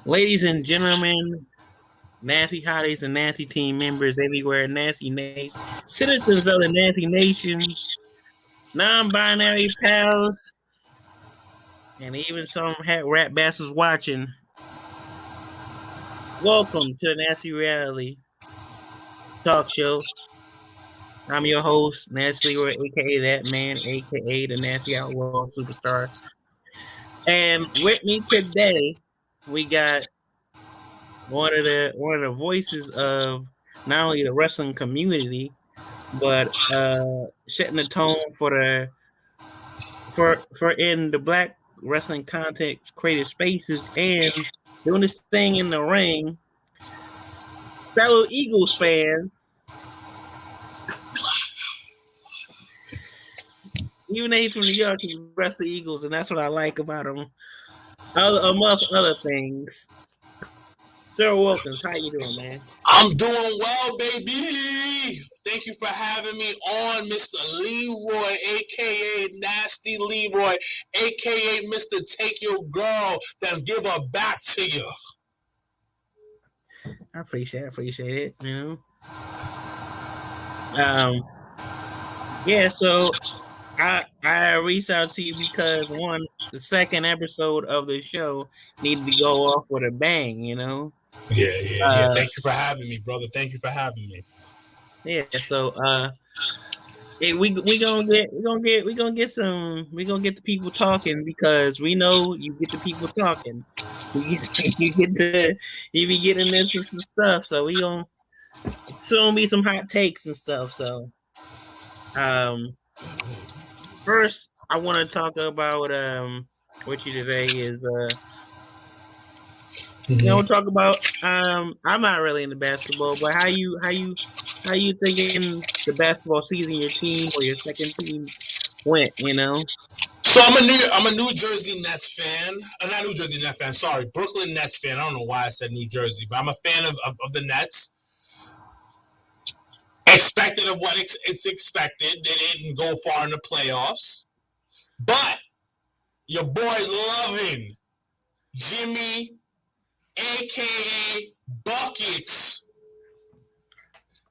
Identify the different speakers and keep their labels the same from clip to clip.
Speaker 1: Ladies and gentlemen, nasty hotties and nasty team members everywhere, nasty nation, citizens of the nasty nation, non-binary pals, and even some rap bastards watching. Welcome to the Nasty Reality Talk Show. I'm your host, Nasty Leroy, aka That Man, aka the Nasty Outlaw Superstar. And with me today, we got one of the voices of not only the wrestling community, but setting the tone for in the black wrestling content creative spaces and doing this thing in the ring. Fellow Eagles fan, even though he's from New York, he rests the Eagles, and that's what I like about him. Among other things, Sarah Wilkins, how you doing, man?
Speaker 2: I'm doing well, baby. Thank you for having me on, Mr. Leroy, aka Nasty Leroy, aka Mr. Take Your Girl, then give her back to you.
Speaker 1: I appreciate it. Yeah. So I reached out to you because the second episode of the show needed to go off with a bang.
Speaker 2: Yeah. Thank you for having me, brother. Thank you for having me.
Speaker 1: Yeah. So we gonna get the people talking because we know you get the people talking. You be getting into some stuff. So we gonna soon be some hot takes and stuff. So um first I want to talk about with you today is talk about I'm not really into basketball, but how you thinking the basketball season your team or your second teams went.
Speaker 2: So I'm a New Jersey Nets fan. Not New Jersey Nets fan. Sorry, Brooklyn Nets fan. I don't know why I said New Jersey, but I'm a fan of the Nets. Expected of what it's expected. They didn't go far in the playoffs, but your boy loving Jimmy, aka Buckets.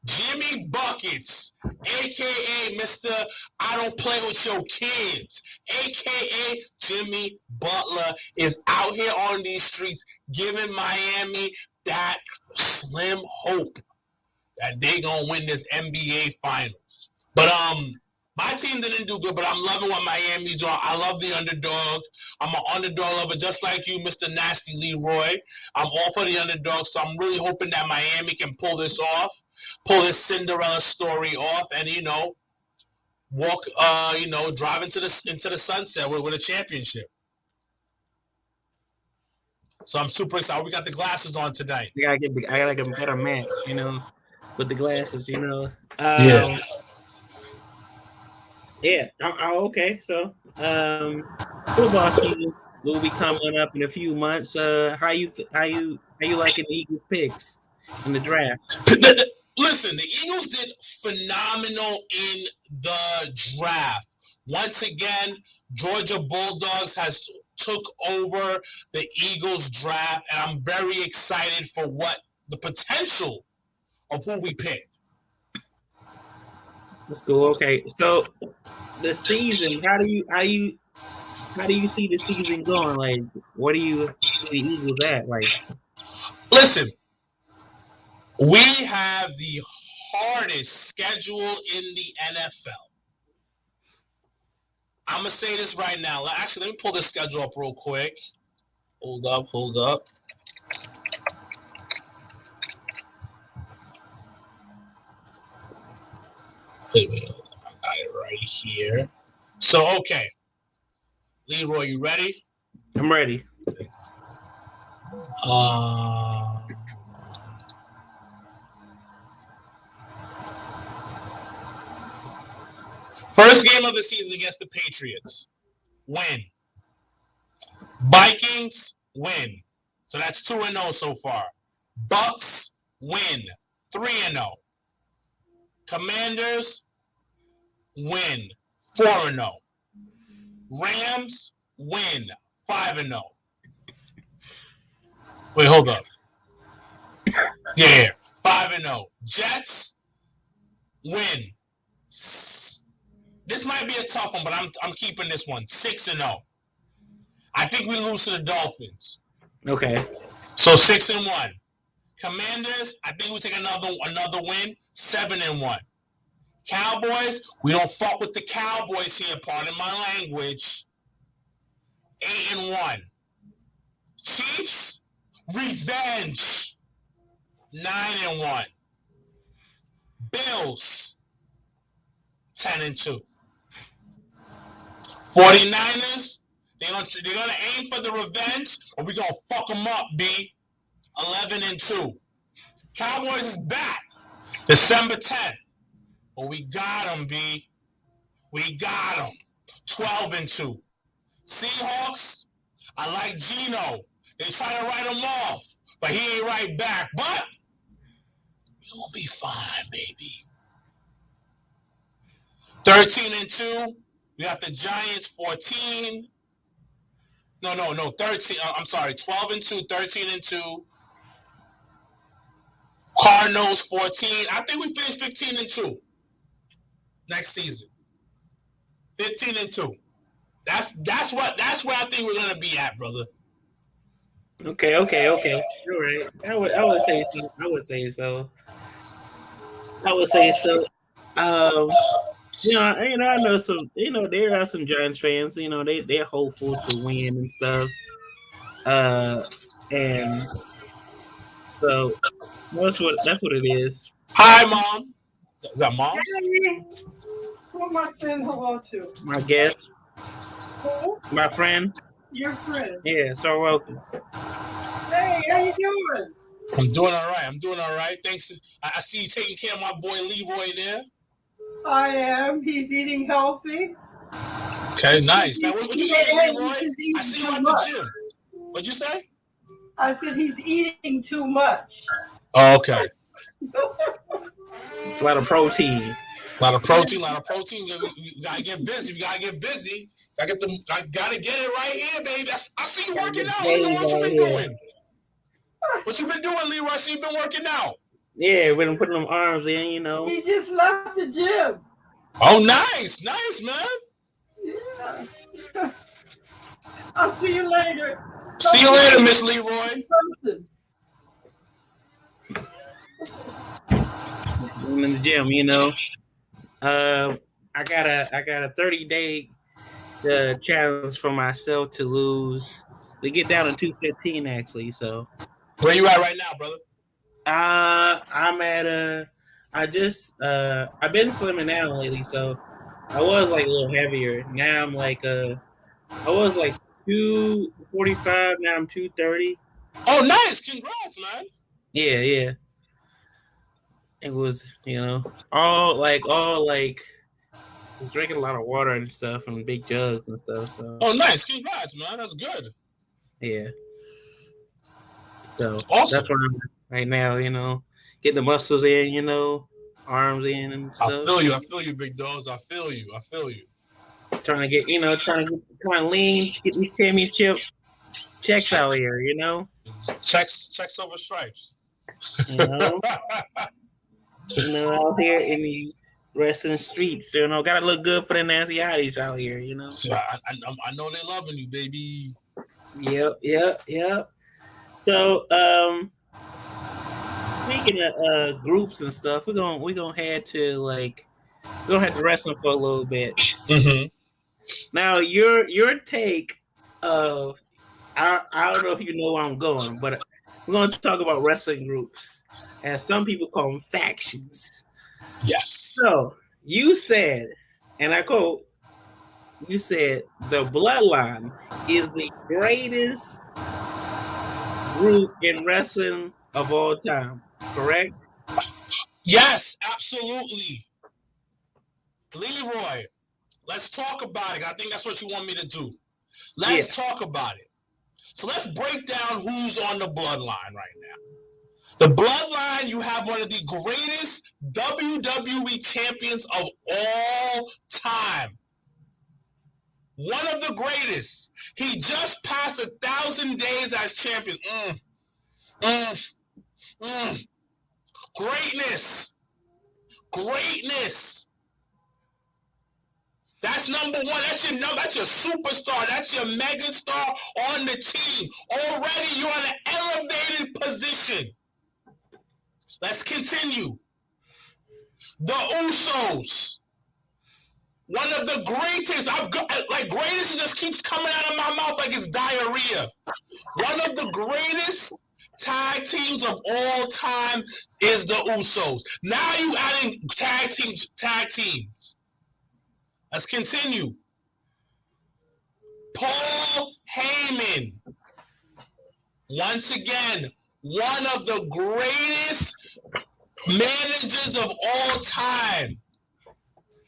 Speaker 2: Jimmy Buckets, aka Mr. I don't play with your kids, aka Jimmy Butler, is out here on these streets giving Miami that slim hope that they gonna win this NBA Finals. But my team didn't do good, but I'm loving what Miami's doing. I love the underdog. I'm an underdog lover, just like you, Mr. Nasty Leroy. I'm all for the underdog, so I'm really hoping that Miami can pull this off, pull this Cinderella story off, and walk, drive into the sunset with a championship. So I'm super excited. We got the glasses on tonight.
Speaker 1: I gotta get a better match, with the glasses,
Speaker 2: Yeah.
Speaker 1: Yeah. Okay. So, football season will be coming up in a few months. How you liking the Eagles picks in the draft?
Speaker 2: Listen, the Eagles did phenomenal in the draft. Once again, Georgia Bulldogs has took over the Eagles draft, and I'm very excited for what the potential of who we picked.
Speaker 1: Let's go. Okay. So the season, how do you see the season going? Like, what do you see the Eagles at? Like,
Speaker 2: Listen, we have the hardest schedule in the NFL. I'm going to say this right now. Actually, let me pull the schedule up real quick. Hold up. Wait a minute. I got it right here. So, okay. Leroy, you ready?
Speaker 1: I'm ready.
Speaker 2: First game of the season against the Patriots. Win. Vikings, win. So that's 2-0 so far. Bucks, win. 3-0. Commanders, win. 4-0. Rams, win. 5-0. Wait, hold up. Yeah, 5-0. Jets win. This might be a tough one, but I'm keeping this one. 6-0. I think we lose to the Dolphins.
Speaker 1: Okay.
Speaker 2: So 6-1. Commanders, I think we take another win. 7-1. Cowboys, we don't fuck with the Cowboys here, pardon my language. 8-1. Chiefs, revenge. 9-1. Bills, 10-2. 49ers, they're gonna aim for the revenge, or we gonna fuck them up, B. 11-2. Cowboys is back. December 10th. But we got them, B. We got them. 12-2. Seahawks, I like Geno. They try to write him off, but he ain't right back. But we'll be fine, baby. 13-2. We got the Giants 14. No, 13. I'm sorry, 12-2, 13-2. Cardinals 14. I think we finished 15-2 next season. 15-2. That's where I think we're gonna be at, brother.
Speaker 1: Okay. You're right. I would say so. I would say so. I know some. There are some Giants fans. They're hopeful to win and stuff. And so that's what it is.
Speaker 2: Hi, Mom. Is that Mom?
Speaker 3: Hey, who am I saying hello to?
Speaker 1: My guest,
Speaker 3: Who?
Speaker 1: my friend.
Speaker 3: Your friend.
Speaker 1: Yeah, so welcome.
Speaker 3: Hey, how you doing?
Speaker 2: I'm doing all right. Thanks. I see you taking care of my boy Leroy there.
Speaker 3: I am. He's eating healthy.
Speaker 2: Okay, nice. Now, what you eating, Leroy?
Speaker 3: He's eating
Speaker 2: I see you
Speaker 3: too
Speaker 2: at
Speaker 3: much.
Speaker 2: the gym. What'd you say?
Speaker 3: I said he's eating too much.
Speaker 2: Oh, okay.
Speaker 1: It's a lot of protein.
Speaker 2: A lot of protein. You gotta get busy. I gotta get it right here, baby. I see you working out. Leroy, what you been doing? What you been doing, Leroy? I see you been working out.
Speaker 1: Yeah, we've been putting them arms in,
Speaker 3: He just left the gym.
Speaker 2: Oh, nice, man.
Speaker 3: Yeah. I'll see you later.
Speaker 2: See you later, Miss Leroy.
Speaker 1: I'm in the gym, I got a 30-day challenge for myself to lose. We get down to 215 actually. So
Speaker 2: where you at right now, brother?
Speaker 1: I'm at I've been slimming down lately, so I was like a little heavier. Now I'm like I was like 245. Now I'm 230.
Speaker 2: Oh, nice! Congrats, man.
Speaker 1: Yeah. It was, all like was drinking a lot of water and stuff and big jugs and stuff. So.
Speaker 2: Oh, nice! Congrats, man. That's good.
Speaker 1: Yeah. So
Speaker 2: awesome.
Speaker 1: That's where I'm at right now. Getting the muscles in, arms in and stuff.
Speaker 2: I feel you, big dogs. I feel you.
Speaker 1: Trying to lean, get these championship checks out here.
Speaker 2: Checks over stripes.
Speaker 1: Out here in these wrestling streets, gotta look good for the nasty hotties out here,
Speaker 2: So I know they're loving you, baby.
Speaker 1: Yep. So, speaking of groups and stuff, we're gonna head to wrestling for a little bit.
Speaker 2: Mm-hmm.
Speaker 1: Now, your take of I don't know if you know where I'm going, but we're going to talk about wrestling groups, as some people call them factions.
Speaker 2: Yes.
Speaker 1: So you said, and I quote, you said the Bloodline is the greatest group in wrestling of all time, correct?
Speaker 2: Yes, absolutely. Leroy, let's talk about it. I think that's what you want me to do. Let's talk about it. So let's break down who's on the Bloodline right now. The Bloodline, you have one of the greatest WWE champions of all time. One of the greatest. He just passed 1,000 days as champion. Mm, mm. Greatness. Greatness. That's number one. That's your superstar. That's your mega star on the team. Already you're in an elevated position. Let's continue. The Usos. One of the greatest. Greatest just keeps coming out of my mouth like it's diarrhea. One of the greatest tag teams of all time is the Usos. Now you adding tag teams. Let's continue. Paul Heyman. Once again, one of the greatest managers of all time.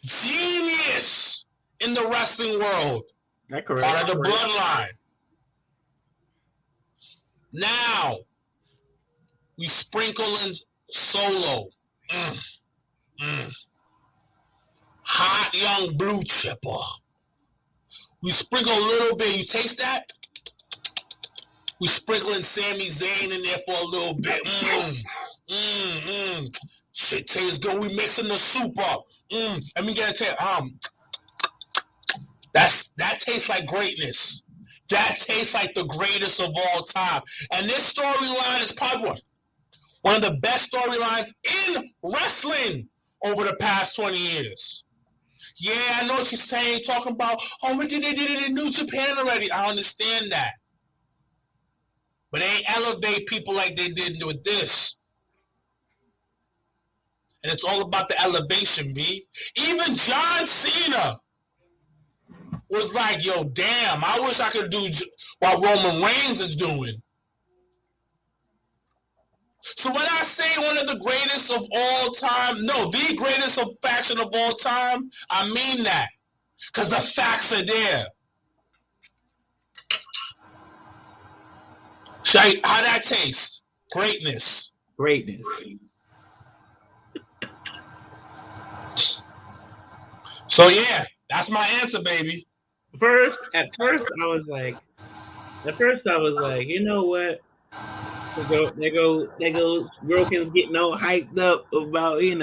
Speaker 2: Genius in the wrestling world.
Speaker 1: That's correct.
Speaker 2: Part of the bloodline. Now, we sprinkle in Solo. Hot young blue chipper. We sprinkle a little bit. You taste that? We sprinkle in Sami Zayn in there for a little bit. Shit tastes good. We mixing the soup up. Let me get a taste. That tastes like greatness. That tastes like the greatest of all time. And this storyline is probably one of the best storylines in wrestling over the past 20 years. Yeah, I know what you're saying, talking about, they did it in New Japan already. I understand that. But they ain't elevate people like they did with this. And it's all about the elevation, B. Even John Cena was like, yo, damn, I wish I could do what Roman Reigns is doing. So when I say one of the greatest of all time, no, the greatest of faction of all time, I mean that. Because the facts are there. How that taste? Greatness. So yeah, that's my answer, baby.
Speaker 1: At first I was like, you know what? There goes Broken's getting all hyped up about, his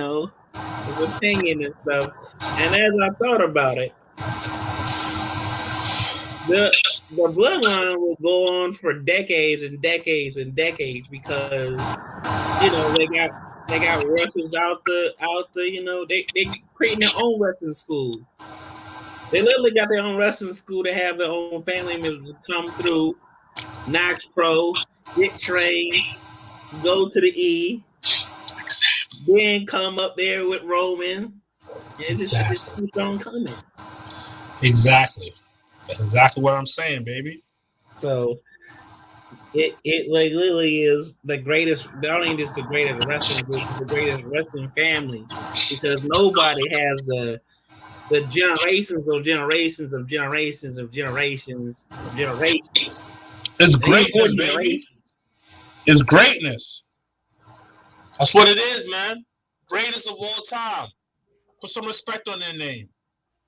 Speaker 1: opinion and stuff. And as I thought about it, the bloodline will go on for decades and decades and decades because they got wrestlers out the they creating their own wrestling school. They literally got their own wrestling school to have their own family members come through, Knox Pro, get trained, go to the E, then come up there with Roman. And it just keeps on coming.
Speaker 2: Exactly. That's exactly what I'm saying, baby.
Speaker 1: So it like literally is the greatest, not only just the greatest wrestling group, the greatest wrestling family, because nobody has the generations of generations of generations of generations of generations.
Speaker 2: It's greatness, baby. It's greatness. That's what it is, man. Greatest of all time. Put some respect on their name.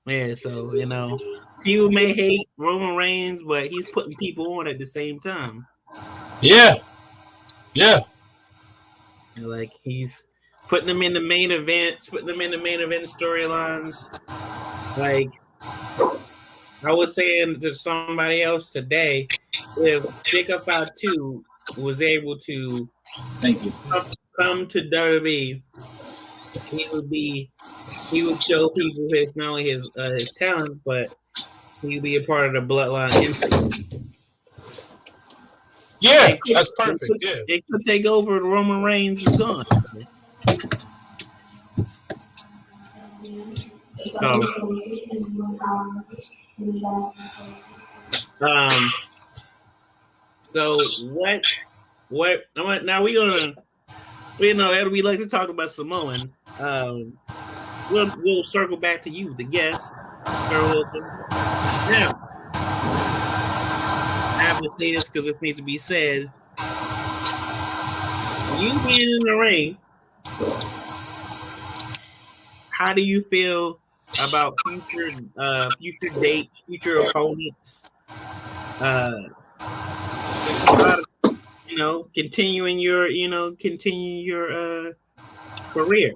Speaker 1: Yeah, so people may hate Roman Reigns, but he's putting people on at the same time.
Speaker 2: Yeah.
Speaker 1: Like he's putting them in the main events, putting them in the main event storylines. Like I was saying to somebody else today, if Jacob Fatu was able to come to WWE, he would show people not only his talent, but he'd be a part of the bloodline instantly.
Speaker 2: Yeah, that's perfect.
Speaker 1: It could take over. Roman Reigns is gone. So what? Now we like to talk about Samoan. We'll circle back to you, the guest, Sir Wilson. Now, I have to say this because this needs to be said. You being in the ring, how do you feel about future dates, future opponents? There's a continuing your career.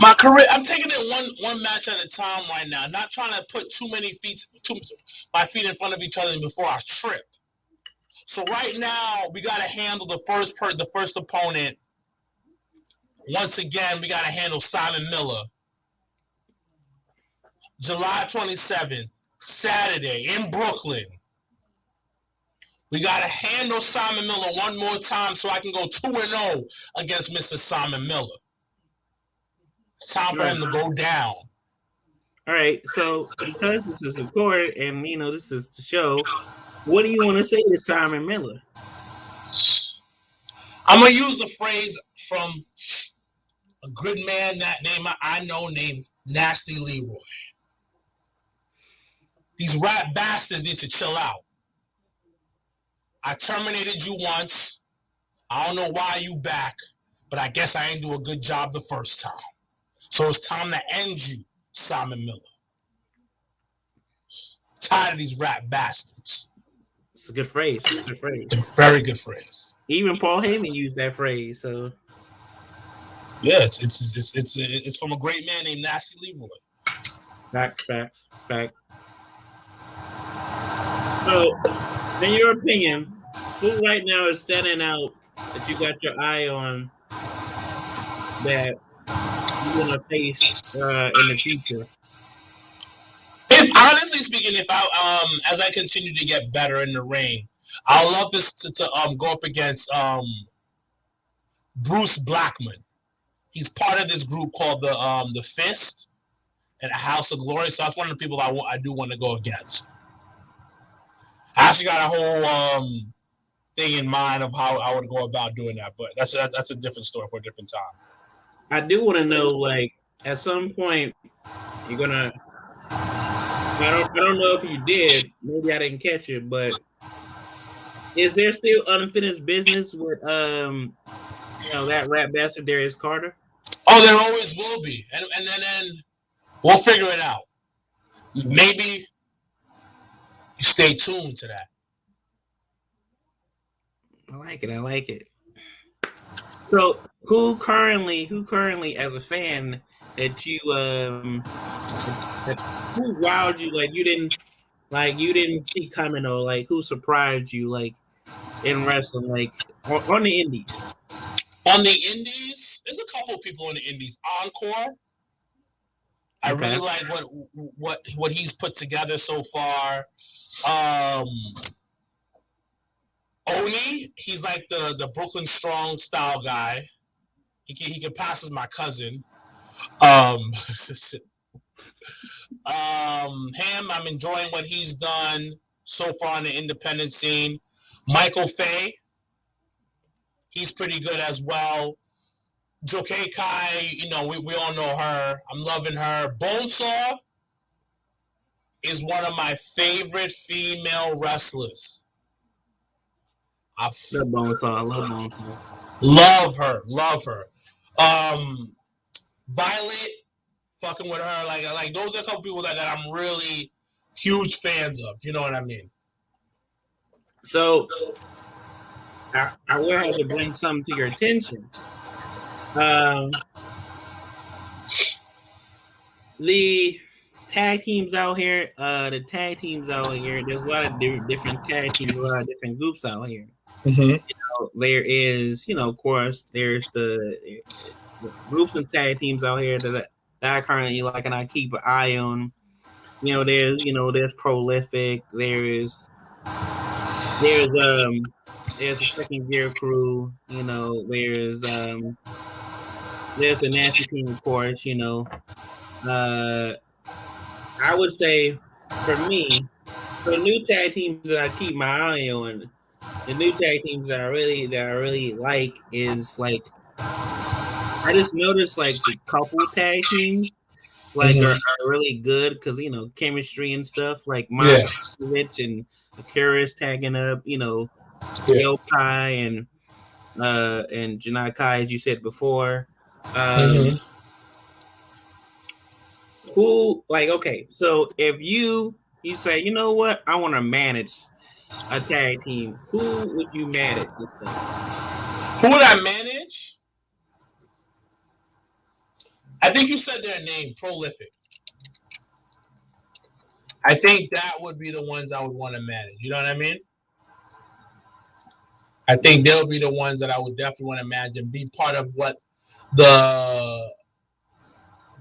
Speaker 2: My career, I'm taking it one match at a time right now. Not trying to put my feet in front of each other before I trip. So right now, we got to handle the first opponent. Once again, we got to handle Simon Miller. July 27th, Saturday in Brooklyn. We got to handle Simon Miller one more time so I can go 2-0 against Mr. Simon Miller. It's time for him to go down.
Speaker 1: All right, so because this is recorded and this is the show, what do you want to say to Simon Miller?
Speaker 2: I'm gonna use a phrase from a good man I know named Nasty Leroy. These rap bastards need to chill out. I terminated you once. I don't know why you back, but I guess I ain't do a good job the first time. So it's time to end you, Simon Miller. Tired of these rap bastards.
Speaker 1: It's a good phrase. It's
Speaker 2: a very good phrase.
Speaker 1: Even Paul Heyman used that phrase. So
Speaker 2: yeah, it's from a great man named Nasty Leroy.
Speaker 1: Facts. So, in your opinion, who right now is standing out that you got your eye on that you're gonna face in the future?
Speaker 2: Honestly speaking, if I as I continue to get better in the ring, I'd love this to go up against Bruce Blackman. He's part of this group called the Fist and a House of Glory. So that's one of the people I do want to go against. I actually got a whole thing in mind of how I would go about doing that, but that's a different story for a different time.
Speaker 1: I do want to know, like, at some point, you're gonna. I don't know if you did. Maybe I didn't catch it, but is there still unfinished business with that rap bastard Darius Carter?
Speaker 2: Oh, there always will be, and then we'll figure it out. Maybe you stay tuned to that.
Speaker 1: I like it. So, who currently, as a fan, that you who wowed you like you didn't see coming, or like who surprised you like in wrestling, like on the indies?
Speaker 2: On the indies, there's a couple people on the indies. Encore. I really like what he's put together so far. Oni, he's like the Brooklyn Strong style guy. He can pass as my cousin. Him, I'm enjoying what he's done so far in the independent scene. Michael Fay, he's pretty good as well. Jokai Kai, we all know her. I'm loving her. Bonesaw is one of my favorite female wrestlers.
Speaker 1: I love Bonesaw.
Speaker 2: Love her. Violet, fucking with her. Like those are a couple people that I'm really huge fans of. You know what I mean?
Speaker 1: So I will have to bring something to your attention. The tag teams out here, there's a lot of different tag teams, a lot of different groups out here.
Speaker 2: Mm-hmm.
Speaker 1: There is, of course, there's the groups and tag teams out here that I currently like and I keep an eye on. There's Prolific, there's a Second Gear Crew, there's a Nasty Team, of course, I would say for me, for the new tag teams that I keep my eye on, the new tag teams that I really like is like, I just noticed like the couple tag teams like are really good because chemistry and stuff, like Monster and Akira's tagging up, Yokai and Janai Kai, as you said before. Who, like, okay, so if you say, you know what, I want to manage a tag team, who would you manage this thing?
Speaker 2: Who would I manage? I think you said their name, Prolific. I think that would be the ones I would want to manage. You know what I mean? I think they'll be the ones that I would definitely want to manage and be part of what the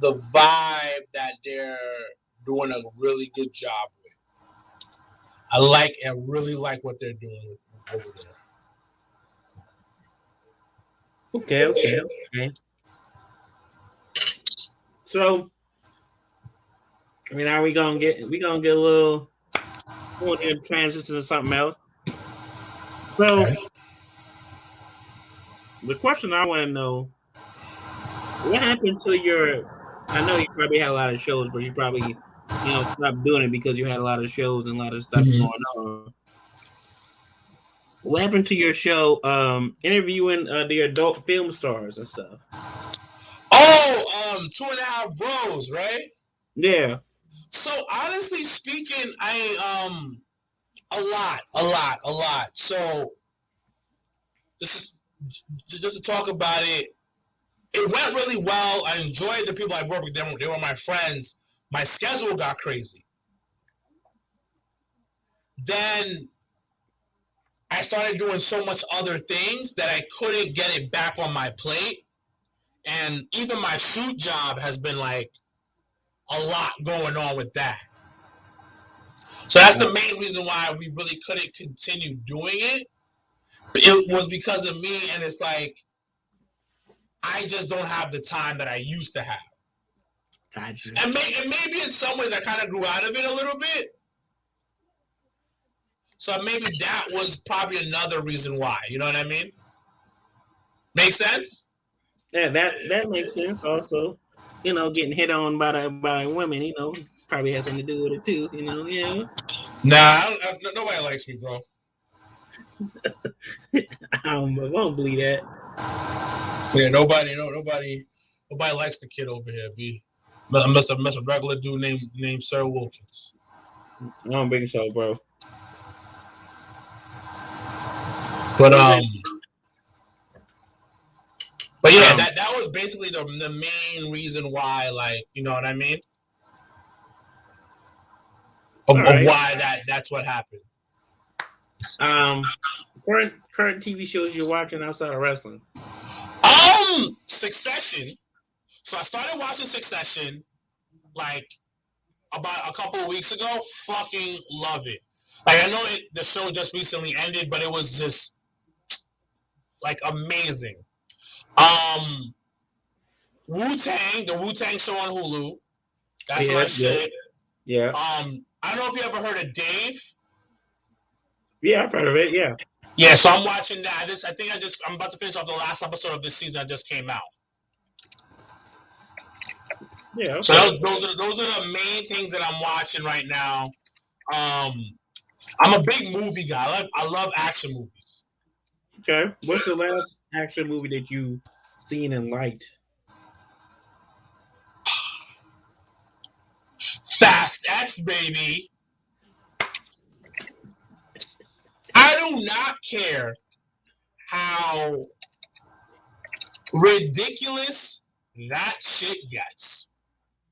Speaker 2: vibe that they're doing a really good job with. I really like what they're doing over there.
Speaker 1: Okay. So, I mean, we gonna get a little, we're gonna transition to something else. So, the question I want to know, what happened to your? I know you probably had a lot of shows, but you probably stopped doing it because you had a lot of shows and a lot of stuff going on. What happened to your show? Interviewing the adult film stars and stuff.
Speaker 2: Oh, 2.5 Bros, right?
Speaker 1: Yeah.
Speaker 2: So honestly speaking, I a lot. So just to talk about it, it went really well. I enjoyed the people I worked with. They were my friends. My schedule got crazy. Then I started doing so much other things that I couldn't get it back on my plate. And even my shoot job has been like a lot going on with that. So that's the main reason why we really couldn't continue doing it. It was because of me, and it's like I just don't have the time that I used to have.
Speaker 1: Gotcha.
Speaker 2: And maybe in some ways I kind of grew out of it a little bit. So maybe that was probably another reason why. You know what I mean? Make sense?
Speaker 1: Yeah, that makes sense. Also, getting hit on by women, probably has something to do with it too. Yeah.
Speaker 2: Nah, nobody likes me, bro.
Speaker 1: I won't believe that.
Speaker 2: Yeah, nobody likes the kid over here. I must a regular dude named Sir Wilkins.
Speaker 1: I don't think so, bro.
Speaker 2: But yeah, that was basically the main reason why, like, you know what I mean? Of why that's what happened.
Speaker 1: Current TV shows you're watching outside of wrestling?
Speaker 2: Succession. So I started watching Succession like about a couple of weeks ago. Fucking love it. Like, I know the show just recently ended, but it was just like amazing. Wu-Tang, the Wu-Tang show on Hulu. That's my shit.
Speaker 1: Yeah.
Speaker 2: I don't know if you ever heard of Dave.
Speaker 1: Yeah, I've heard of it. Yeah.
Speaker 2: Yeah, so I'm watching that. I'm about to finish off the last episode of this season that just came out.
Speaker 1: Yeah. Okay.
Speaker 2: So those are the main things that I'm watching right now. I'm a big movie guy. I love action movies.
Speaker 1: Okay. What's the last action movie that you seen and liked?
Speaker 2: Fast X, baby. I do not care how ridiculous that shit gets.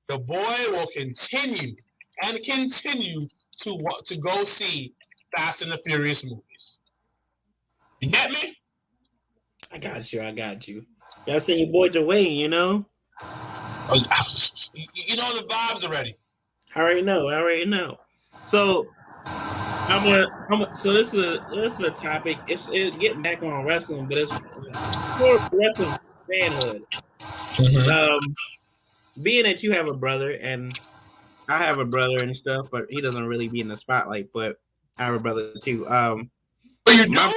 Speaker 2: The boy will continue to go see Fast and the Furious movies. You get me?
Speaker 1: I got you. Y'all seen your boy Dwayne,
Speaker 2: You know the vibes already.
Speaker 1: I already know. So so this is a topic. It's getting back on wrestling, but it's more wrestling fanhood. Mm-hmm. Being that you have a brother and I have a brother and stuff, but he doesn't really be in the spotlight. But I have a brother too.
Speaker 2: You do?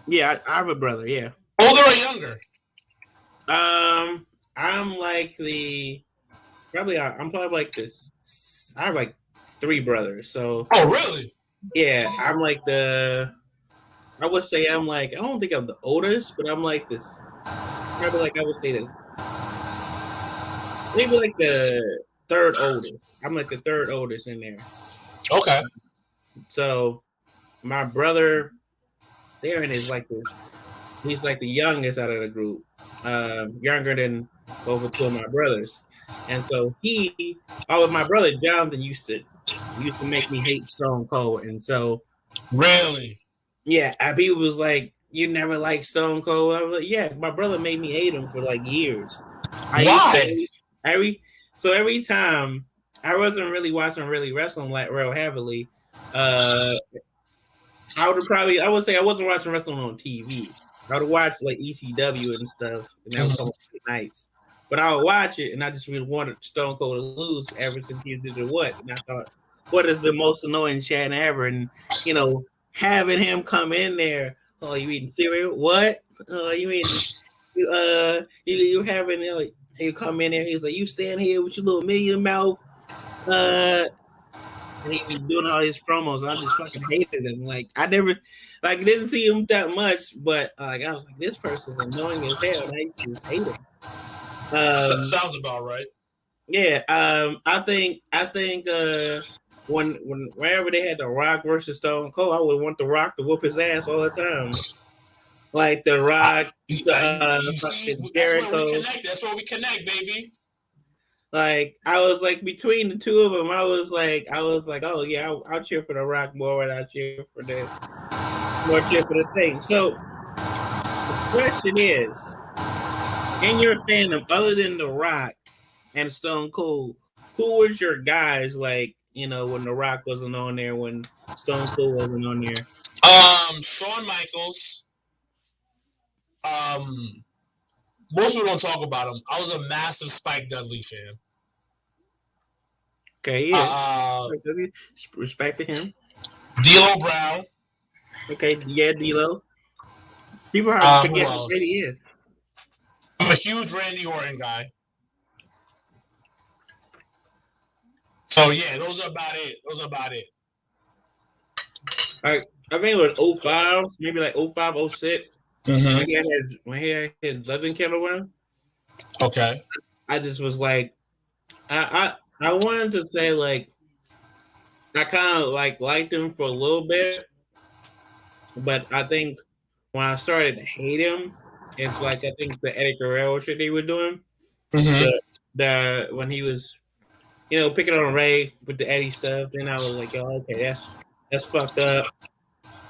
Speaker 1: Yeah, I have a brother. Yeah.
Speaker 2: Older or younger?
Speaker 1: I'm like I'm probably like this. I have like 3 brothers. So.
Speaker 2: Oh, really?
Speaker 1: Yeah, I'm like I would say I'm like, I don't think I'm the oldest, but I'm like this. Probably like I would say this. Maybe like the 3rd oldest. I'm like the 3rd oldest in there.
Speaker 2: Okay.
Speaker 1: So my brother, Darren is like he's like the youngest out of the group, younger than over two of my brothers, and so with my brother Jonathan used to make me hate Stone Cold, and so
Speaker 2: Really?
Speaker 1: yeah, people was like, "You never liked Stone Cold." I was like, "Yeah, my brother made me hate him for like years." I used
Speaker 2: Why?
Speaker 1: to every time I wasn't really watching wrestling like real heavily. I would say I wasn't watching wrestling on TV. I would watch like ECW and stuff, and that would come on nights. But I would watch it, and I just really wanted Stone Cold to lose ever since he did the what, and I thought, what is the most annoying chant ever? And having him come in there, oh, you eating cereal? What? You eating? You having he come in there? He's like, you stand here with your little million mouth. And he be doing all these promos, and I just fucking hated him. Like I never, didn't see him that much, but I was like, this person's annoying as hell, and I used to just hate him.
Speaker 2: Sounds about right.
Speaker 1: Yeah, I think whenever they had The Rock versus Stone Cold, I would want The Rock to whoop his ass all the time. Like The Rock, fucking Jericho.
Speaker 2: That's where we connect, baby.
Speaker 1: Like I was like between the two of them, I was like, oh yeah, I'll cheer for The Rock more, and I'll cheer for the thing. So the question is, in your fandom, other than The Rock and Stone Cold, who was your guys? Like when The Rock wasn't on there, when Stone Cold wasn't on there.
Speaker 2: Shawn Michaels. Most people don't talk about him. I was a massive Spike Dudley fan.
Speaker 1: Okay, yeah. Respect to him.
Speaker 2: D'Lo Brown.
Speaker 1: Okay, yeah, D'Lo. People are forgetting who he is.
Speaker 2: I'm a huge Randy Orton guy. So yeah, those are about it.
Speaker 1: All right, I think it was 05, maybe like 05, 06.
Speaker 2: Mm-hmm.
Speaker 1: When he had his Legend Killer run.
Speaker 2: Okay.
Speaker 1: I just was like, I wanted to say like, I kind of liked him for a little bit, but I think when I started to hate him, it's like I think the Eddie Guerrero shit they were doing, the when he was, picking on Ray with the Eddie stuff, then I was like, oh, okay, that's fucked up.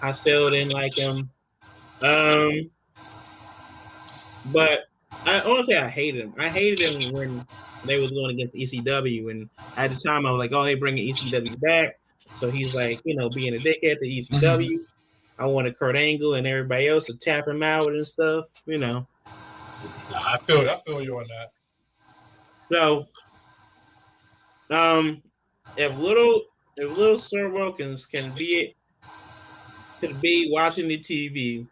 Speaker 1: I still didn't like him. But I honestly I hated him. I hated him when they was going against ECW, and at the time I was like, oh, they bringing ECW back, so he's like, being a dickhead to ECW. I wanted Kurt Angle and everybody else to tap him out and stuff,
Speaker 2: I feel you on that.
Speaker 1: So, if little Sir Wilkins can be watching the TV,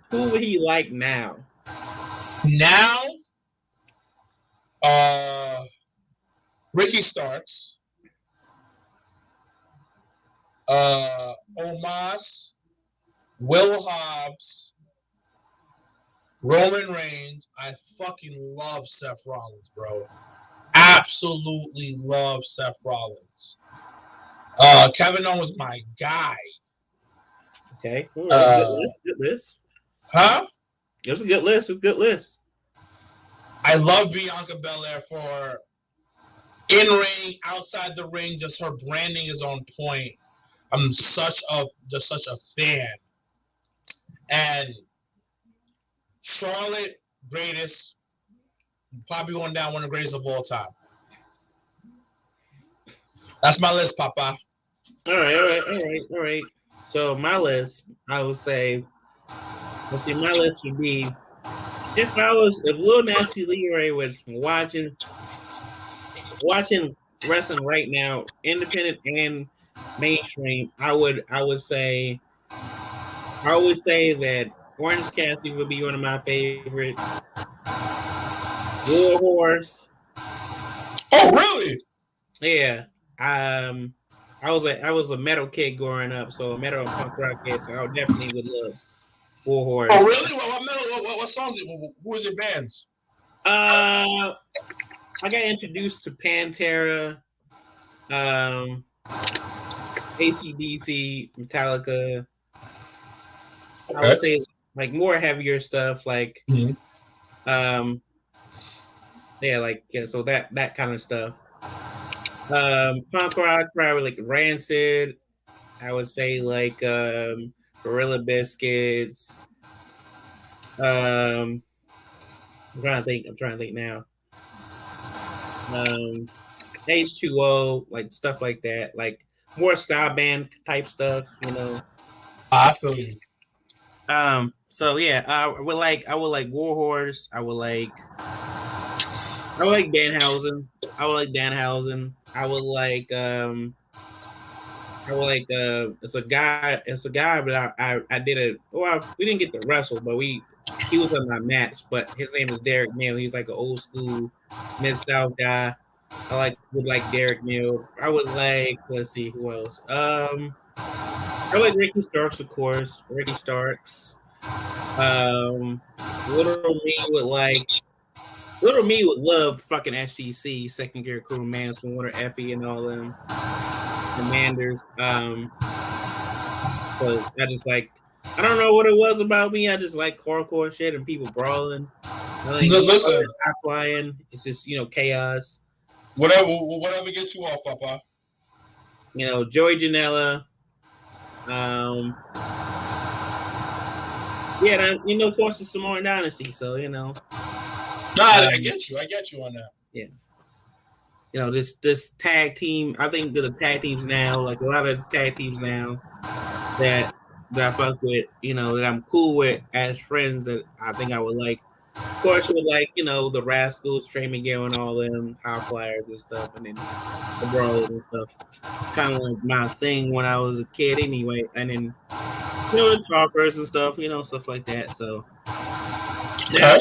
Speaker 1: who would he like now?
Speaker 2: Ricky Starks, Omos, Will Hobbs, Roman Reigns. I fucking love Seth Rollins, bro. Absolutely love Seth Rollins. Kevin Owens was my guy.
Speaker 1: Okay. All right. Good list.
Speaker 2: Huh?
Speaker 1: It was a good list.
Speaker 2: I love Bianca Belair for in-ring, outside the ring. Just her branding is on point. I'm such a fan. And Charlotte, greatest, probably going down one of the greatest of all time. That's my list, Papa.
Speaker 1: All right. So my list, I would say, my list would be if Lil Nasty Leroy was watching wrestling right now, independent and mainstream, I would say that Orange Cassidy would be one of my favorites. War Horse.
Speaker 2: Oh, really?
Speaker 1: Yeah. I was a metal kid growing up, so a metal and punk rock kid, so I definitely would love War Horse.
Speaker 2: Oh, really? What songs? Who was your bands?
Speaker 1: I got introduced to Pantera, AC/DC, Metallica. I
Speaker 2: Okay.
Speaker 1: would say like more heavier stuff, like
Speaker 2: Mhm.
Speaker 1: so that kind of stuff. Punk rock, probably like Rancid. I would say like Gorilla Biscuits. I'm trying to think now. H2O, like stuff like that, like more style band type stuff, you know.
Speaker 2: I feel you.
Speaker 1: So yeah, I would like Warhorse. I would like Danhausen. It's a guy, but I did a well, we didn't get to wrestle, but he was on my match, but his name is Derek Mill. He's like an old school Mid South guy. Would like Derek Mill. I would like, let's see who else. I like Ricky Starks, of course. Ricky Starks. Um Little Me would like Little Me would love fucking SGC, Second Gear Crew, Manson, Water, Effie, and all them commanders. Because I don't know what it was about me. I just like hardcore shit and people brawling. I like
Speaker 2: Listen,
Speaker 1: high flying. It's just chaos.
Speaker 2: whatever gets you off, Papa.
Speaker 1: Joey Janela. Yeah, of course, the Samoan Dynasty. So
Speaker 2: Nah, I get you. I get you on that.
Speaker 1: Yeah. This tag team. I think the tag teams now, like a lot of the tag teams now, that I fuck with, that I'm cool with as friends, that I think I would like. Of course, with like the Rascals, Trey Miguel, and all them High Flyers and stuff, and then the Bros and stuff. Kind of like my thing when I was a kid, anyway. And then the Talkers and stuff, stuff like that. So now,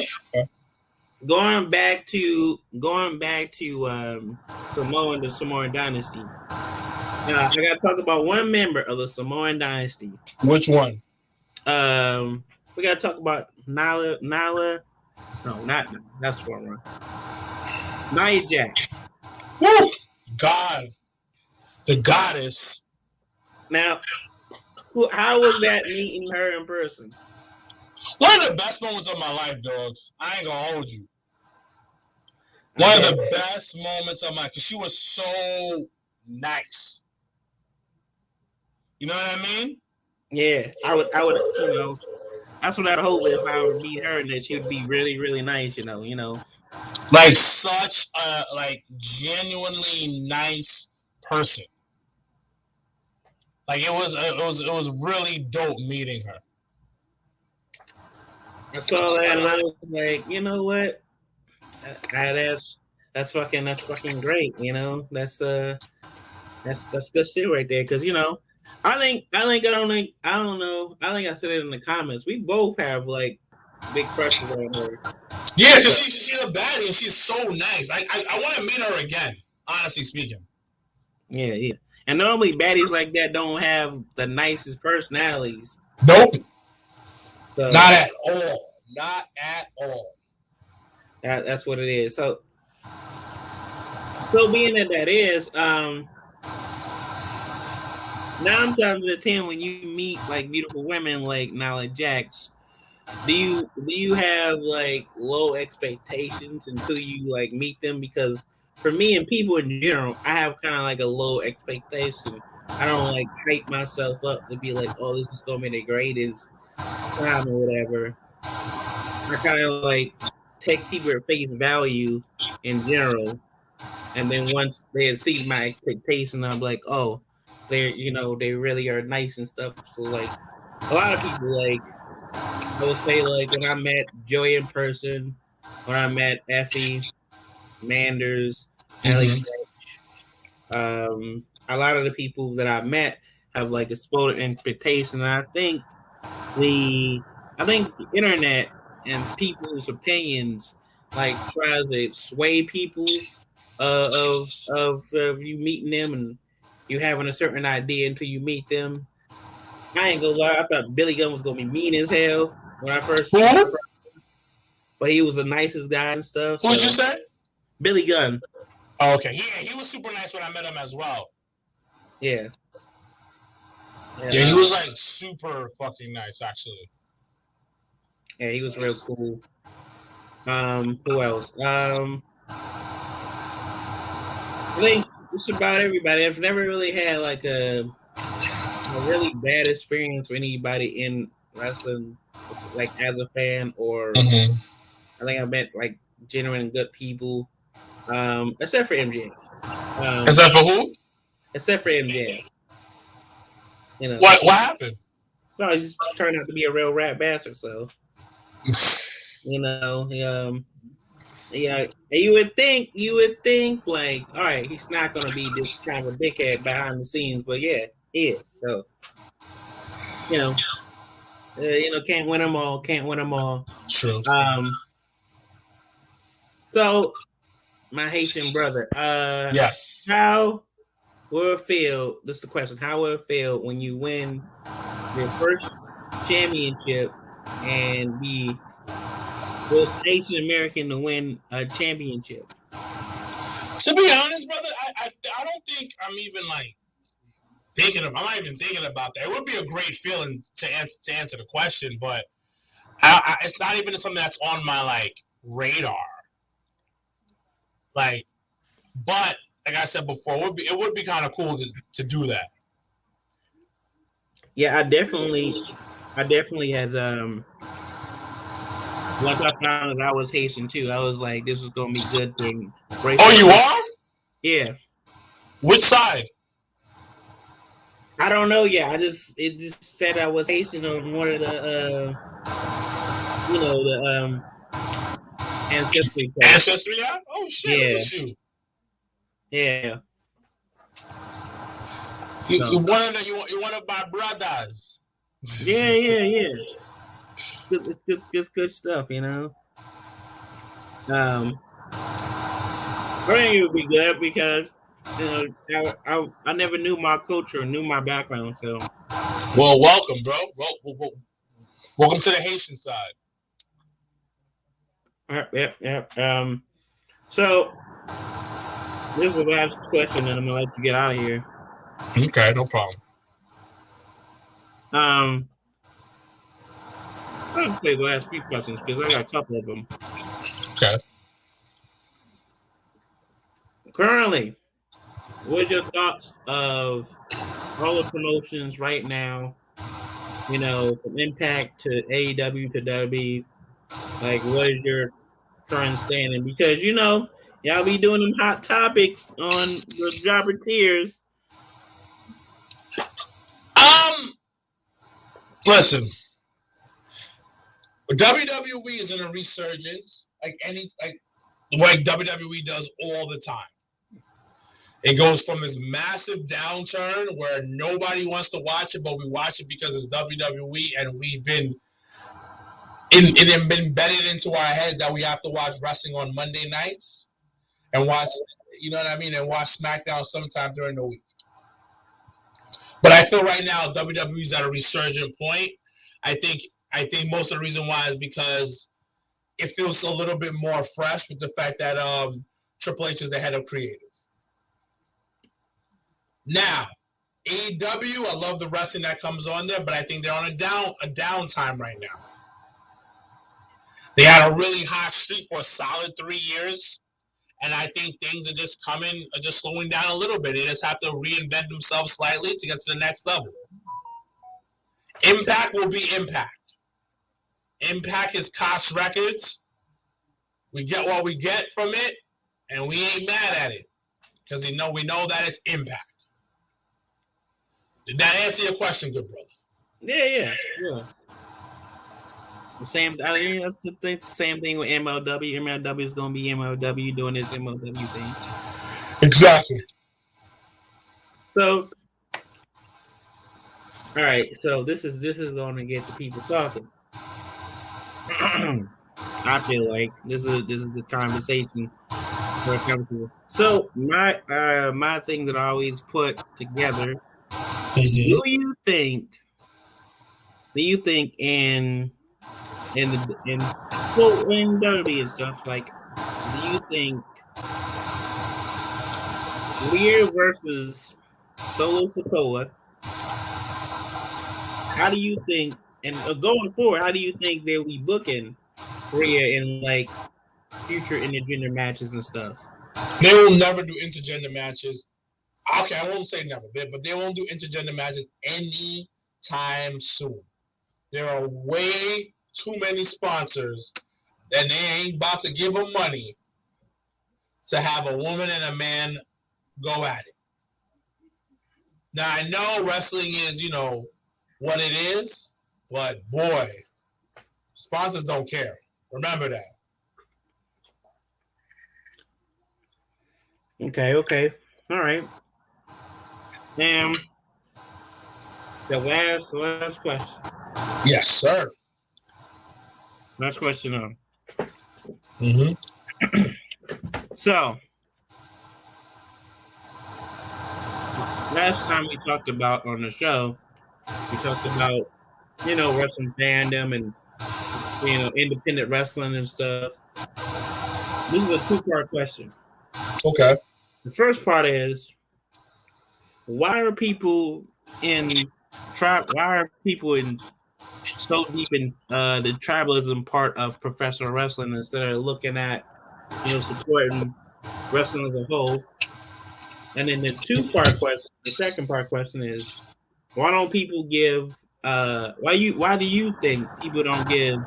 Speaker 1: going back to Samoa and the Samoan Dynasty. Now I gotta talk about one member of the Samoan Dynasty.
Speaker 2: Which one?
Speaker 1: We gotta talk about Nyla. No, not that's the one. Nia Jax.
Speaker 2: Woo! God, the goddess.
Speaker 1: Now, how was that meeting her in person?
Speaker 2: One of the best moments of my life, dogs. I ain't gonna hold you. One of the best moments of my, because she was so nice. You know what I mean?
Speaker 1: Yeah, I would, that's what I'd hope if I would meet her, and that she would be really, really nice,
Speaker 2: Like such a genuinely nice person. Like it was really dope meeting her.
Speaker 1: I saw that and I was like, you know what? That's fucking great, That's good shit right there, because I think I don't know. I think I said it in the comments. We both have big crushes on her.
Speaker 2: Yeah, because she's a baddie and she's so nice. I want to meet her again, honestly speaking.
Speaker 1: Yeah. And normally baddies like that don't have the nicest personalities.
Speaker 2: Nope.
Speaker 1: So,
Speaker 2: not at all. Not at all.
Speaker 1: That's what it is. So being that is, 9 times out of 10, when you meet beautiful women like Nyla Jax, do you have low expectations until you meet them? Because for me and people in general, I have kind of a low expectation. I don't hype myself up to be oh, this is gonna be the greatest time or whatever. I kind of take people at face value in general, and then once they exceed my expectation, I'm like, oh, they really are nice and stuff. So a lot of people I would say when I met Joey in person, when I met Effie, Manders, Ellie, a lot of the people that I met have exploded expectation. And I think the internet and people's opinions tries to sway people of you meeting them and you having a certain idea until you meet them. I ain't gonna lie, I thought Billy Gunn was gonna be mean as hell when I first met him, but he was the nicest guy and stuff.
Speaker 2: What'd you say?
Speaker 1: Billy Gunn.
Speaker 2: Oh, okay. He was super nice when I met him as well.
Speaker 1: Yeah.
Speaker 2: Yeah, he was like super fucking nice, actually.
Speaker 1: Yeah, he was real cool. Who else? I think just about everybody. I've never really had like a really bad experience with anybody in wrestling, like as a fan, or
Speaker 2: Mm-hmm.
Speaker 1: I think I met like genuine good people, except for MJF.
Speaker 2: Except for who?
Speaker 1: Except for MJF. You know
Speaker 2: What happened?
Speaker 1: Well, he just turned out to be a real rat bastard. So you know, yeah. You would think, like, all right, he's not gonna be this kind of a dickhead behind the scenes, but yeah, he is. So can't win them all. Can't win them all.
Speaker 2: True.
Speaker 1: So my Haitian brother,
Speaker 2: yes.
Speaker 1: How will it feel? This is the question. How will it feel when you win your first championship and be the Haitian American to win a championship?
Speaker 2: To be honest, brother, I don't think I'm even like I'm not even thinking about that. It would be a great feeling to answer the question, but it's not even something that's on my like radar. Like, but like I said before, it would be kind of cool to do that.
Speaker 1: Yeah, I definitely has once I found that I was Haitian too, I was like, this is gonna be good thing.
Speaker 2: Oh, you are?
Speaker 1: Yeah.
Speaker 2: Which side?
Speaker 1: I don't know yet. It just said I was Haitian on one of the the ancestry tests.
Speaker 2: Ancestry, yeah? Oh shit,
Speaker 1: yeah.
Speaker 2: Look at you.
Speaker 1: Yeah.
Speaker 2: You're one of my brothers.
Speaker 1: Yeah. It's good stuff, you know. I think it would be good because I never knew my culture, knew my background, so.
Speaker 2: Well, welcome, bro. Welcome to the Haitian side.
Speaker 1: Yep. So this is the last question, and I'm gonna let you get out of here.
Speaker 2: Okay, no problem.
Speaker 1: I'll say the last few questions because I got a couple of them.
Speaker 2: Okay.
Speaker 1: Currently, what are your thoughts of all the promotions right now? You know, from Impact to AEW to WWE. Like, what is your current standing? Because y'all be doing them hot topics on the Jobber Tiers.
Speaker 2: Listen, WWE is in a resurgence, like WWE does all the time. It goes from this massive downturn where nobody wants to watch it, but we watch it because it's WWE, and we've been embedded into our head that we have to watch wrestling on Monday nights and watch, you know what I mean, and watch SmackDown sometime during the week. But I feel right now WWE's at a resurgent point. I think most of the reason why is because it feels a little bit more fresh with the fact that Triple H is the head of creative. Now, AEW, I love the wrestling that comes on there, but I think they're on a downtime right now. They had a really hot streak for a solid 3 years, and I think things are just slowing down a little bit. They just have to reinvent themselves slightly to get to the next level. Impact will be Impact. Impact is Koch Records. We get what we get from it, and we ain't mad at it because we know that it's Impact. Did that answer your question, good brother?
Speaker 1: Yeah. The same. I mean, that's the thing. The same thing with MLW. MLW is gonna be MLW doing this MLW thing.
Speaker 2: Exactly.
Speaker 1: So, all right. So this is going to get the people talking. I feel like this is the conversation where it comes to. So my thing that I always put together. Mm-hmm. Do you think in WWE and stuff, like, do you think Lear versus Solo Sikoa. How do you think, and going forward, how do you think they'll be booking Rhea in like future intergender matches and stuff?
Speaker 2: They will never do intergender matches. Okay, I won't say never, but they won't do intergender matches anytime soon. There are way too many sponsors, and they ain't about to give them money to have a woman and a man go at it. Now, I know wrestling is, what it is, but boy, sponsors don't care. Remember that.
Speaker 1: Okay. All right. The last question.
Speaker 2: Yes, sir.
Speaker 1: Last question on.
Speaker 2: Mm-hmm.
Speaker 1: So, last time we talked about on the show, we talked about, wrestling fandom and, independent wrestling and stuff. This is a two-part question.
Speaker 2: Okay.
Speaker 1: The first part is, why are people so deep in the tribalism part of professional wrestling instead of looking at, supporting wrestling as a whole? And then the second part question is, why don't people give why do you think people don't give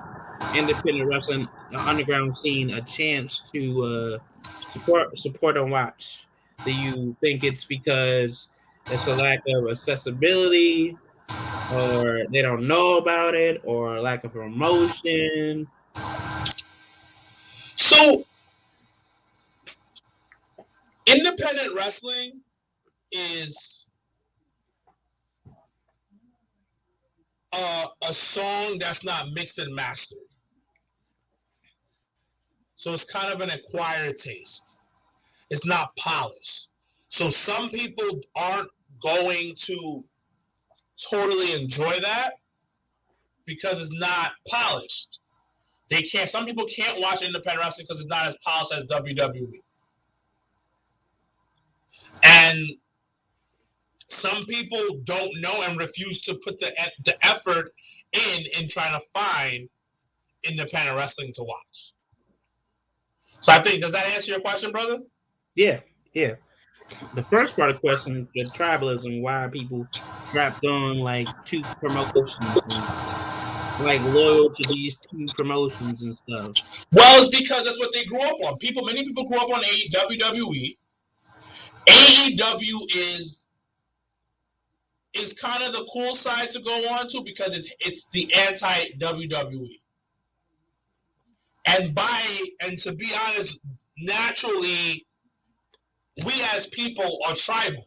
Speaker 1: independent wrestling underground scene a chance to support and watch? Do you think it's because it's a lack of accessibility, or they don't know about it, or lack of promotion?
Speaker 2: So, independent wrestling is a song that's not mixed and mastered. So it's kind of an acquired taste. It's not polished. So some people aren't going to totally enjoy that because it's not polished. Some people can't watch independent wrestling because it's not as polished as WWE. And some people don't know and refuse to put the effort in trying to find independent wrestling to watch. So I think, does that answer your question, brother?
Speaker 1: Yeah. The first part of the question, the tribalism, why are people strapped on like two promotions and like loyal to these two promotions and stuff?
Speaker 2: Well, it's because that's what they grew up on. Many people grew up on WWE. AEW is kind of the cool side to go on to because it's the anti-WWE. And to be honest, naturally, we as people are tribal.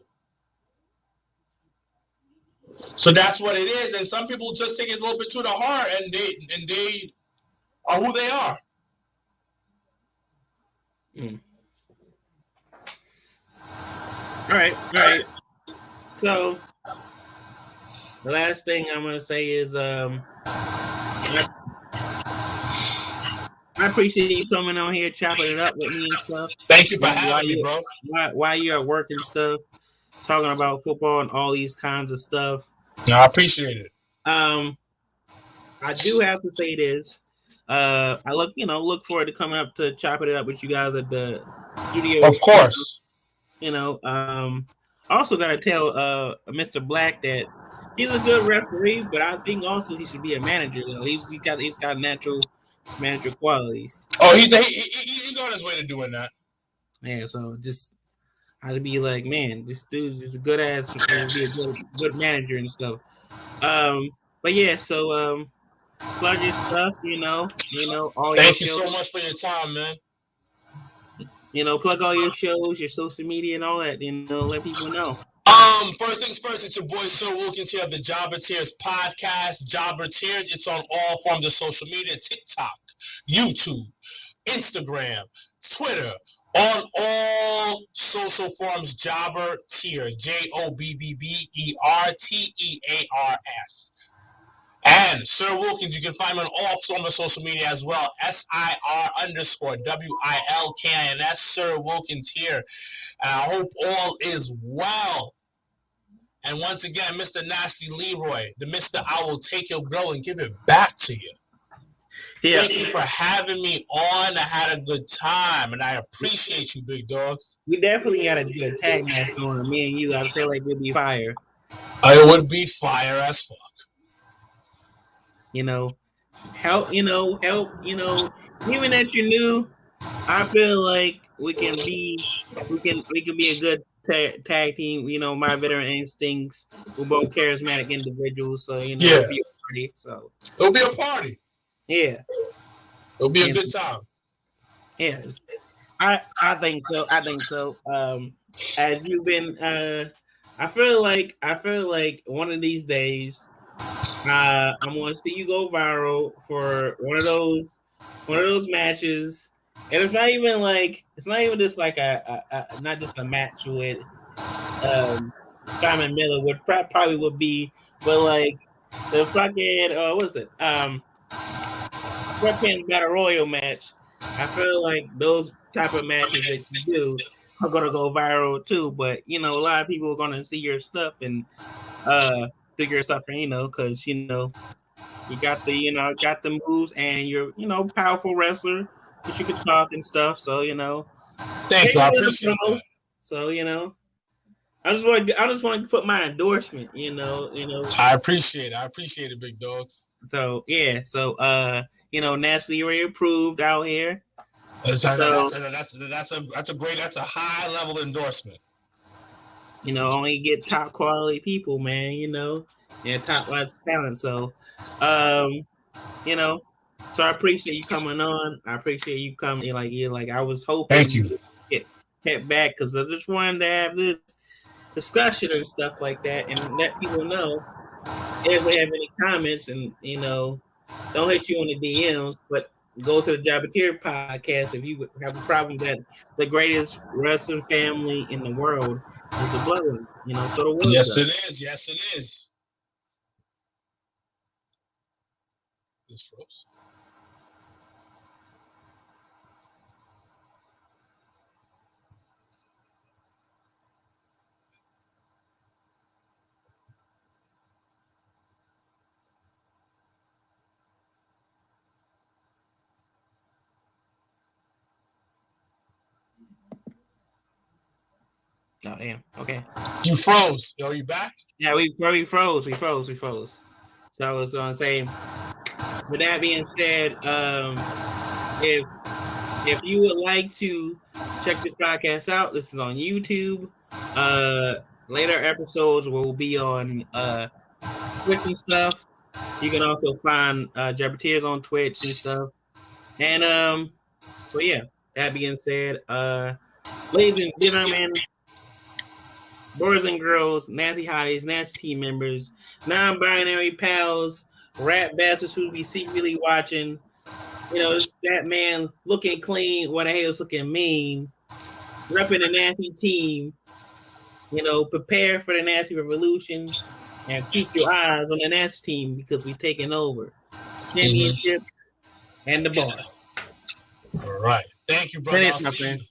Speaker 2: So that's what it is. And some people just take it a little bit to the heart, and they are who they are.
Speaker 1: All right. So the last thing I'm gonna say is I appreciate you coming on here, chopping it up with me and stuff.
Speaker 2: Thank you for having me, bro.
Speaker 1: While you're at work and stuff, talking about football and all these kinds of stuff.
Speaker 2: No, I appreciate it.
Speaker 1: I do have to say this. I look forward to coming up to chopping it up with you guys at the studio.
Speaker 2: Of course.
Speaker 1: Also gotta tell Mr. Black that he's a good referee, but I think also he should be a manager. He's got natural manager qualities.
Speaker 2: Oh, he's on his way to doing that.
Speaker 1: Yeah, so just I'd be like, man, this dude is a good ass, be a good manager and stuff. But yeah, so plug your stuff, all.
Speaker 2: Thank you so much for your time, man.
Speaker 1: Plug all your shows, your social media, and all that. Let people know.
Speaker 2: First things first, it's your boy Sir Wilkins here of the Jobber Tears podcast. Jobber Tears, it's on all forms of social media: TikTok, YouTube, Instagram, Twitter, on all social forms. Jobber Tears, JOBBBERTEARS. And Sir Wilkins, you can find me on all forms of social media as well. SIR_WILKINS, Sir Wilkins here. And I hope all is well. And once again, Mr. Nasty Leroy, the Mr. I will take your girl and give it back to you.
Speaker 1: Yeah.
Speaker 2: Thank you for having me on. I had a good time, and I appreciate you, big dogs.
Speaker 1: We definitely got to do a tag match going. Me and you, I feel like it'd be fire.
Speaker 2: It would be fire as fuck.
Speaker 1: You know, help. Even that you're new, I feel like we can be a good tag team. You know, My Veteran Instincts. We're both charismatic individuals, so it'll be a party. So
Speaker 2: it'll be a party.
Speaker 1: Yeah,
Speaker 2: it'll be a good time.
Speaker 1: Yeah, I think so. As you've been, I feel like one of these days, I'm going to see you go viral for one of those matches. And it's not even just like not just a match with Simon Miller, would probably would be, but like the fucking what is it? Sweatpants Battle Royal match. I feel like those type of matches that you do are gonna go viral too. But a lot of people are gonna see your stuff and figure your stuff, because you got the moves and you're powerful wrestler, that you can talk and stuff. So
Speaker 2: thank you. I appreciate that.
Speaker 1: So I just want to put my endorsement.
Speaker 2: I appreciate it, big dogs.
Speaker 1: So yeah, Nasty Leroy approved out here.
Speaker 2: That's a high level endorsement.
Speaker 1: Only get top quality people, man. And top class talent. So, so I appreciate you coming on. I appreciate you coming. Like I was hoping.
Speaker 2: Thank you.
Speaker 1: Get back, because I just wanted to have this discussion and stuff like that, and let people know if they have any comments, and don't hit you on the DMs, but go to the Jabbateer podcast if you have a problem that the greatest wrestling family in the world is the Bloodline. So the world
Speaker 2: Yes, it is. Yes, it is. This froze.
Speaker 1: Oh damn. Okay.
Speaker 2: You froze. Are you back?
Speaker 1: Yeah, we froze. So I was gonna say, with that being said, if you would like to check this podcast out, this is on YouTube. Later episodes will be on Twitch and stuff. You can also find Jabbateers on Twitch and stuff. And so yeah, that being said, ladies and gentlemen, boys and girls, Nasty Hotties, Nasty team members, non-binary pals, rat bastards who be secretly watching, it's that man looking clean, what the hell's looking mean, repping the Nasty team, prepare for the Nasty Revolution, and keep your eyes on the Nasty team, because we taking over championships and the bar.
Speaker 2: All right. Thank you, brother.
Speaker 1: Finish, my friend.